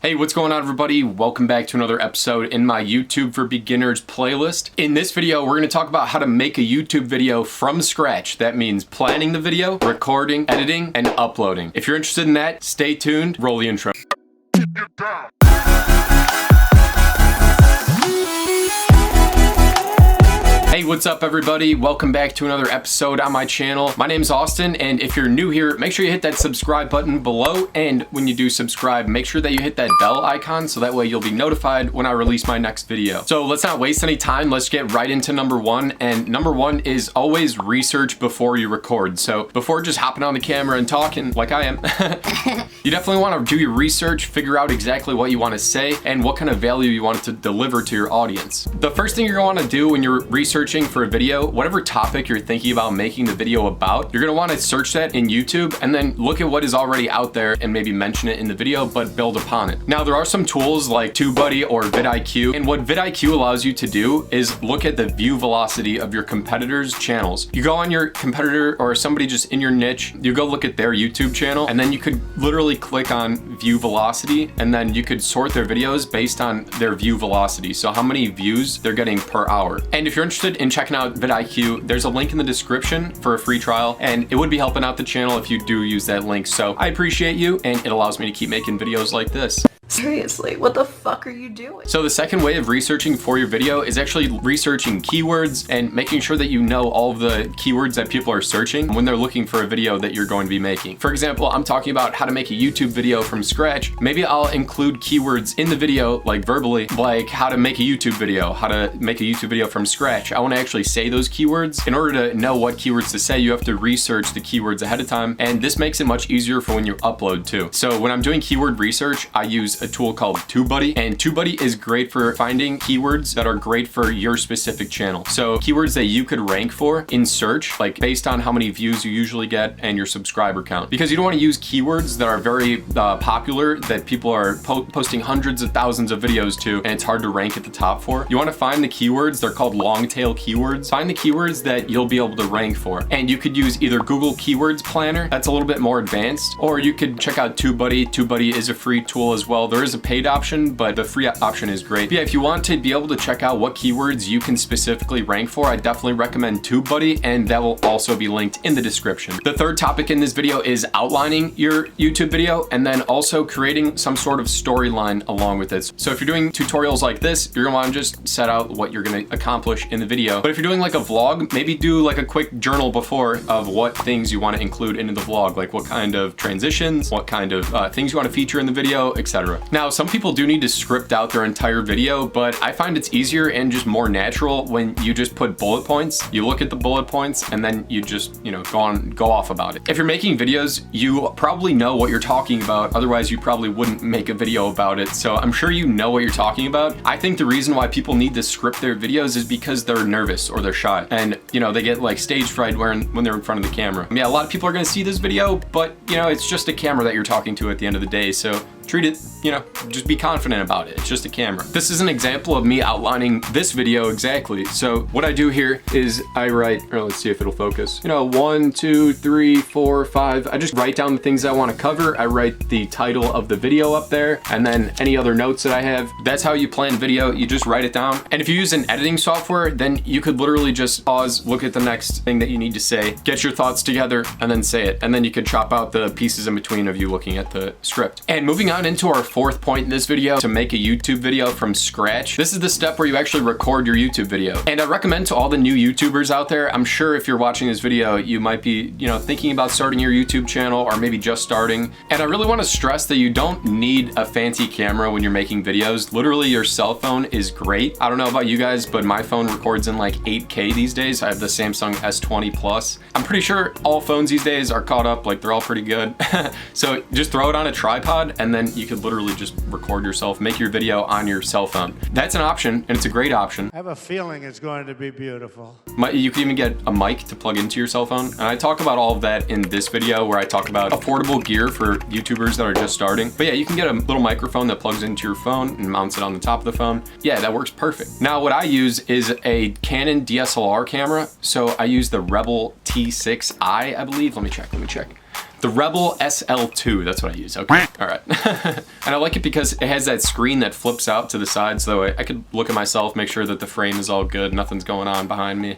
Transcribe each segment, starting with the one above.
Hey, what's going on, everybody? Welcome back to another episode in my YouTube for Beginners playlist. In this video, we're going to talk about how to make a YouTube video from scratch. That means planning the video, recording, editing, and uploading. If you're interested in that, stay tuned. Roll the intro. Hey, what's up, everybody? Welcome back to another episode on my channel. My name's Austin, and if you're new here, make sure you hit that subscribe button below, and when you do subscribe, make sure that you hit that bell icon so that way you'll be notified when I release my next video. So let's not waste any time. Let's get right into number one, and number one is always research before you record. So before just hopping on the camera and talking like I am, you definitely want to do your research, figure out exactly what you want to say, and what kind of value you want it to deliver to your audience. The first thing you're going to want to do when you're researching for a video, whatever topic you're thinking about making the video about, you're going to want to search that in YouTube and then look at what is already out there and maybe mention it in the video, but build upon it. Now, there are some tools like TubeBuddy or vidIQ, and what vidIQ allows you to do is look at the view velocity of your competitors' channels. You go on your competitor or somebody just in your niche, you go look at their YouTube channel, and then you could literally click on view velocity, and then you could sort their videos based on their view velocity. So how many views they're getting per hour. And if you're interested in checking out vidIQ, there's a link in the description for a free trial, and it would be helping out the channel if you do use that link. So I appreciate you, and it allows me to keep making videos like this. Seriously, what the fuck are you doing? So the second way of researching for your video is actually researching keywords and making sure that you know all of the keywords that people are searching when they're looking for a video that you're going to be making. For example, I'm talking about how to make a YouTube video from scratch. Maybe I'll include keywords in the video, like verbally, like how to make a YouTube video, how to make a YouTube video from scratch. I want to actually say those keywords. In order to know what keywords to say, you have to research the keywords ahead of time, and this makes it much easier for when you upload too. So when I'm doing keyword research, I use a tool called TubeBuddy, and TubeBuddy is great for finding keywords that are great for your specific channel. So keywords that you could rank for in search, like based on how many views you usually get and your subscriber count, because you don't want to use keywords that are very popular, that people are posting hundreds of thousands of videos to, and it's hard to rank at the top for. You want to find the keywords, they're called long tail keywords. Find the keywords that you'll be able to rank for, and you could use either Google Keywords Planner, that's a little bit more advanced, or you could check out TubeBuddy. TubeBuddy is a free tool as well. There is a paid option, but the free option is great. But yeah, if you want to be able to check out what keywords you can specifically rank for, I definitely recommend TubeBuddy, and that will also be linked in the description. The third topic in this video is outlining your YouTube video, and then also creating some sort of storyline along with it. So if you're doing tutorials like this, you're gonna want to just set out what you're gonna accomplish in the video. But if you're doing like a vlog, maybe do like a quick journal before of what things you want to include into the vlog, like what kind of transitions, what kind of things you want to feature in the video, etc. Now, some people do need to script out their entire video, but I find it's easier and just more natural when you just put bullet points. You look at the bullet points and then you just, go off about it. If you're making videos, you probably know what you're talking about. Otherwise, you probably wouldn't make a video about it. So I'm sure you know what you're talking about. I think the reason why people need to script their videos is because they're nervous or they're shy. And, they get like stage fright when they're in front of the camera. Yeah, a lot of people are gonna see this video, but, it's just a camera that you're talking to at the end of the day. So treat it, just be confident about it. It's just a camera. This is an example of me outlining this video exactly. So what I do here is I write, or let's see if it'll focus, 1, 2, 3, 4, 5. I just write down the things I want to cover. I write the title of the video up there, and then any other notes that I have. That's how you plan video. You just write it down. And if you use an editing software, then you could literally just pause, look at the next thing that you need to say, get your thoughts together, and then say it. And then you could chop out the pieces in between of you looking at the script. And moving on into our fourth point in this video, to make a YouTube video from scratch. This is the step where you actually record your YouTube video. And I recommend to all the new YouTubers out there, I'm sure if you're watching this video, you might be, thinking about starting your YouTube channel or maybe just starting. And I really want to stress that you don't need a fancy camera when you're making videos. Literally, your cell phone is great. I don't know about you guys, but my phone records in like 8K these days. I have the Samsung S20 Plus. I'm pretty sure all phones these days are caught up, like they're all pretty good. So just throw it on a tripod, and then you could literally just record yourself, make your video on your cell phone. That's an option, and it's a great option. I have a feeling it's going to be beautiful. You can even get a mic to plug into your cell phone, and I talk about all of that in this video where I talk about affordable gear for YouTubers that are just starting. But yeah, you can get a little microphone that plugs into your phone and mounts it on the top of the phone. Yeah, that works perfect. Now, what I use is a Canon DSLR camera. So I use the Rebel T6i, I believe. Let me check. The Rebel SL2, that's what I use. Okay, all right. And I like it because it has that screen that flips out to the side, so I could look at myself, make sure that the frame is all good, nothing's going on behind me.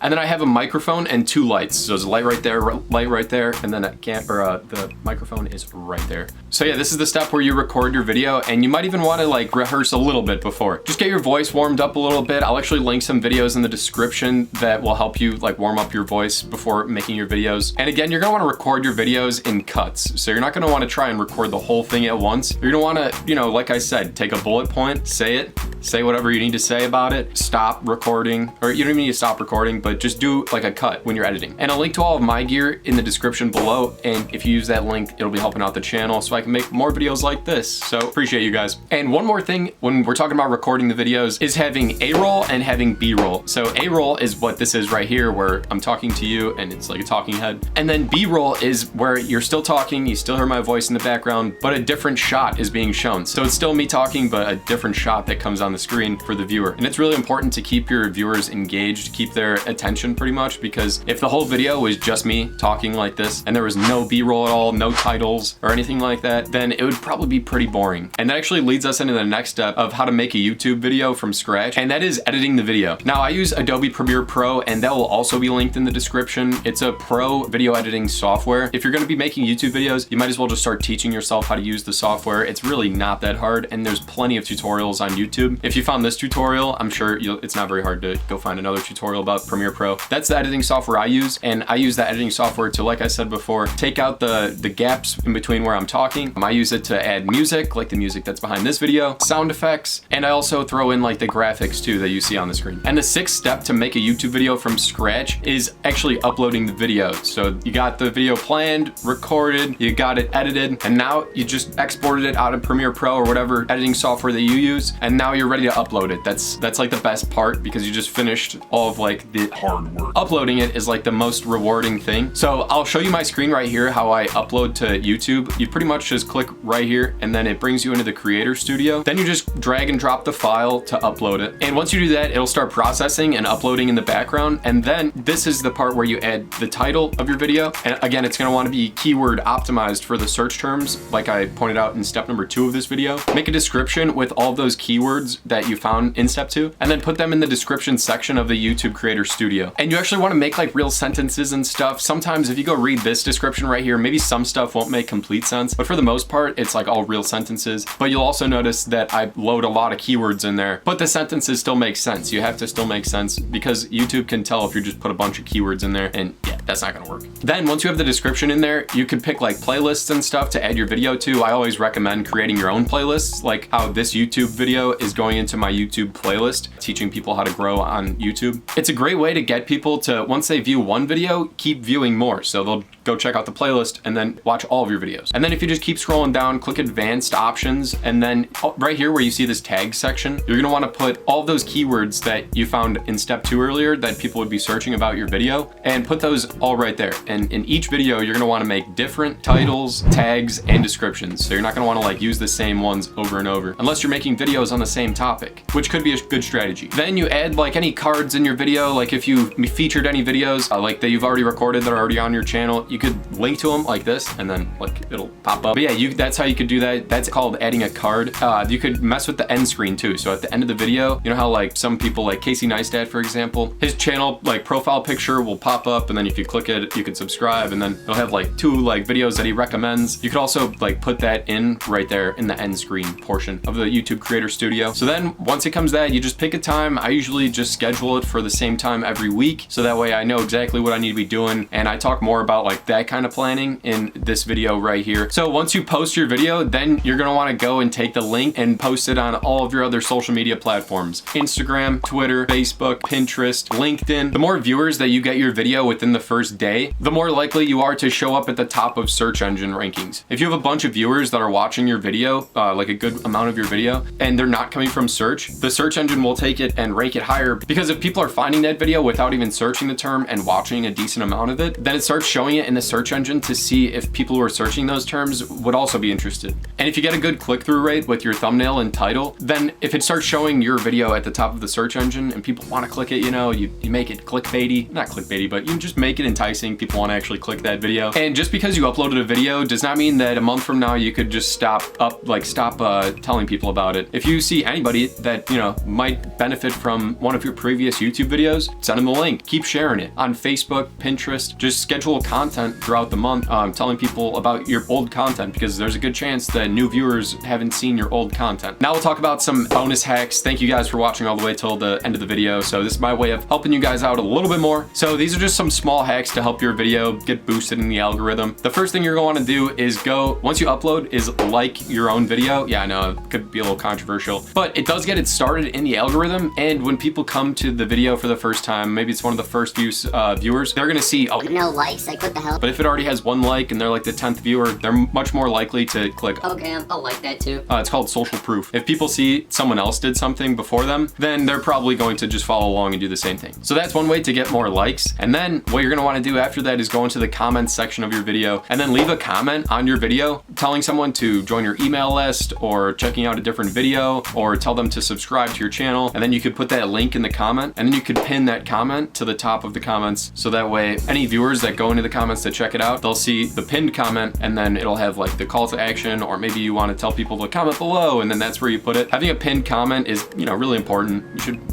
And then I have a microphone and 2 lights. So there's a light right there, and then the microphone is right there. So yeah, this is the step where you record your video, and you might even want to like rehearse a little bit before. Just get your voice warmed up a little bit. I'll actually link some videos in the description that will help you like warm up your voice before making your videos. And again, you're gonna want to record your videos in cuts. So you're not gonna want to try and record the whole thing at once. You're gonna want to, you know, like I said, take a bullet point, say whatever you need to say about it, stop recording, or you don't even need to stop recording, but just do like a cut when you're editing. And I'll link to all of my gear in the description below, and if you use that link, it'll be helping out the channel so I can make more videos like this. So appreciate you guys. And one more thing when we're talking about recording the videos is having A-roll and having B-roll. So A-roll is what this is right here, where I'm talking to you and it's like a talking head. And then B-roll is where you're still talking, you still hear my voice in the background, but a different shot is being shown. So it's still me talking, but a different shot that comes on the screen for the viewer. And it's really important to keep your viewers engaged, keep their attention pretty much, because if the whole video was just me talking like this and there was no B-roll at all, no titles or anything like that, then it would probably be pretty boring. And that actually leads us into the next step of how to make a YouTube video from scratch, and that is editing the video. Now I use Adobe Premiere Pro, and that will also be linked in the description. It's a pro video editing software. If you're gonna be making YouTube videos, you might as well just start teaching yourself how to use the software. It's really not that hard, and there's plenty of tutorials on YouTube. If you found this tutorial, I'm sure it's not very hard to go find another tutorial about Premiere Pro. That's the editing software I use, and I use that editing software to, like I said before, take out the gaps in between where I'm talking. I use it to add music, like the music that's behind this video, sound effects, and I also throw in like the graphics too that you see on the screen. And the 6th step to make a YouTube video from scratch is actually uploading the video. So you got the video planned, recorded, you got it edited, and now you just exported it out of Premiere Pro or whatever editing software that you use, and now you're ready to upload it. That's like the best part, because you just finished all of like the hard work. Uploading it is like the most rewarding thing. So I'll show you my screen right here, how I upload to YouTube. You pretty much just click right here, and then it brings you into the Creator Studio. Then you just drag and drop the file to upload it. And once you do that, it'll start processing and uploading in the background. And then this is the part where you add the title of your video. And again, it's gonna wanna be keyword optimized for the search terms, like I pointed out in step number 2 of this video. Make a description with all of those keywords that you found in step 2, and then put them in the description section of the YouTube Creator Studio. And you actually wanna make like real sentences and stuff. Sometimes if you go read this description right here, maybe some stuff won't make complete sense, but for the most part, it's like all real sentences. But you'll also notice that I load a lot of keywords in there, but the sentences still make sense. You have to still make sense, because YouTube can tell if you just put a bunch of keywords in there, and yeah, that's not gonna work. Then once you have the description in there, you can pick like playlists and stuff to add your video to. I always recommend creating your own playlists, like how this YouTube video is going into my YouTube playlist, teaching people how to grow on YouTube. It's a great way to get people to, once they view one video, keep viewing more. So they'll go check out the playlist and then watch all of your videos. And then if you just keep scrolling down, click advanced options, and then right here where you see this tag section, you're gonna wanna put all of those keywords that you found in step 2 earlier that people would be searching about your video, and put those all right there. And in each video, you're gonna wanna make different titles, tags, and descriptions. So you're not gonna wanna like use the same ones over and over, unless you're making videos on the same topic, which could be a good strategy. Then you add like any cards in your video, like if you featured any videos like that you've already recorded that are already on your channel, you could link to them like this, and then like it'll pop up. But yeah, that's how you could do that. That's called adding a card. You could mess with the end screen too. So at the end of the video, you know how like some people, like Casey Neistat, for example, his channel like profile picture will pop up, and then if you click it, you can subscribe, and then it'll have like 2 like videos that he recommends. You could also like put that in right there in the end screen portion of the YouTube Creator Studio. So then once it comes that, you just pick a time. I usually just schedule it for the same time every week, so that way I know exactly what I need to be doing. And I talk more about like that kind of planning in this video right here. So once you post your video, then you're gonna wanna go and take the link and post it on all of your other social media platforms: Instagram, Twitter, Facebook, Pinterest, LinkedIn. The more viewers that you get your video within the first day, the more likely you are to show up at the top of search engine rankings. If you have a bunch of viewers that are watching your video, like a good amount of your video, and they're not coming from search, the search engine will take it and rank it higher, because if people are finding that video without even searching the term and watching a decent amount of it, then it starts showing it in the search engine to see if people who are searching those terms would also be interested. And if you get a good click-through rate with your thumbnail and title, then if it starts showing your video at the top of the search engine and people want to click it, you know, you make it clickbaity, not clickbaity, but you just make make it enticing. People want to actually click that video. And just because you uploaded a video does not mean that a month from now you could just stop telling people about it. If you see anybody that, you know, might benefit from one of your previous YouTube videos, send them the link. Keep sharing it on Facebook, Pinterest. Just schedule content throughout the month, telling people about your old content, because there's a good chance that new viewers haven't seen your old content. Now we'll talk about some bonus hacks. Thank you guys for watching all the way till the end of the video. So this is my way of helping you guys out a little bit more. So these are just some small hacks to help your video get boosted in the algorithm. The first thing you're going to want to do is go, once you upload, is like your own video. Yeah, I know it could be a little controversial, but it does get it started in the algorithm. And when people come to the video for the first time, maybe it's one of the first viewers, they're going to see, oh, no likes, like what the hell? But if it already has 1 like and they're like the 10th viewer, they're much more likely to click. Okay, I'll like that too. It's called social proof. If people see someone else did something before them, then they're probably going to just follow along and do the same thing. So that's one way to get more likes. And then what you're gonna wanna do after that is go into the comments section of your video and then leave a comment on your video telling someone to join your email list or checking out a different video, or tell them to subscribe to your channel. And then you could put that link in the comment, and then you could pin that comment to the top of the comments. So that way any viewers that go into the comments to check it out, they'll see the pinned comment, and then it'll have like the call to action, or maybe you want to tell people to comment below, and then that's where you put it. Having a pinned comment is, you know, really important.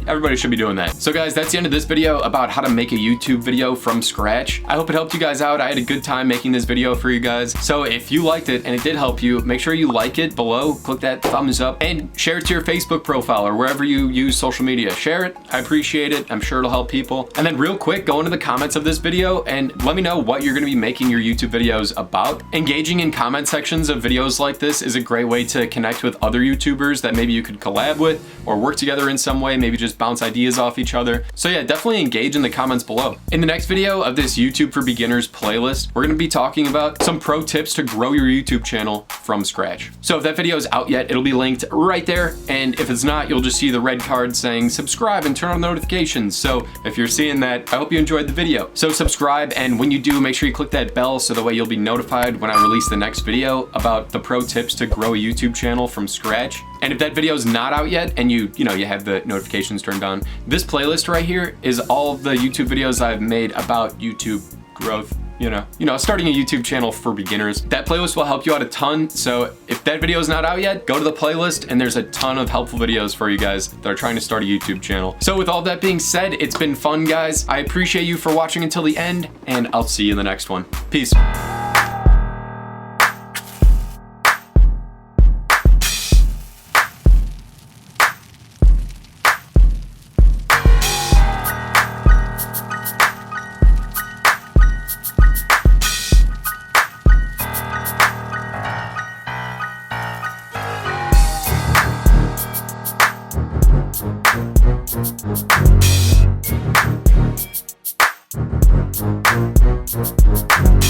Everybody should be doing that. So guys, that's the end of this video about how to make a YouTube video from scratch. I hope it helped you guys out. I had a good time making this video for you guys. So if you liked it and it did help you, make sure you like it below, click that thumbs up, and share it to your Facebook profile or wherever you use social media. Share it. I appreciate it. I'm sure it'll help people. And then real quick, go into the comments of this video and let me know what you're going to be making your YouTube videos about. Engaging in comment sections of videos like this is a great way to connect with other YouTubers that maybe you could collab with or work together in some way, maybe just bounce ideas off each other. So yeah, definitely engage in the comments below. In the next video of this YouTube for Beginners playlist, we're going to be talking about some pro tips to grow your YouTube channel from scratch. So if that video is out yet, it'll be linked right there. And if it's not, you'll just see the red card saying subscribe and turn on notifications. So if you're seeing that, I hope you enjoyed the video. So subscribe, and when you do, make sure you click that bell so that way you'll be notified when I release the next video about the pro tips to grow a YouTube channel from scratch. And if that video is not out yet and you have the notifications turned on, this playlist right here is all the YouTube videos I've made about YouTube growth. You know, starting a YouTube channel for beginners. That playlist will help you out a ton. So if that video is not out yet, go to the playlist and there's a ton of helpful videos for you guys that are trying to start a YouTube channel. So with all that being said, it's been fun, guys. I appreciate you for watching until the end, and I'll see you in the next one. Peace. Thank you.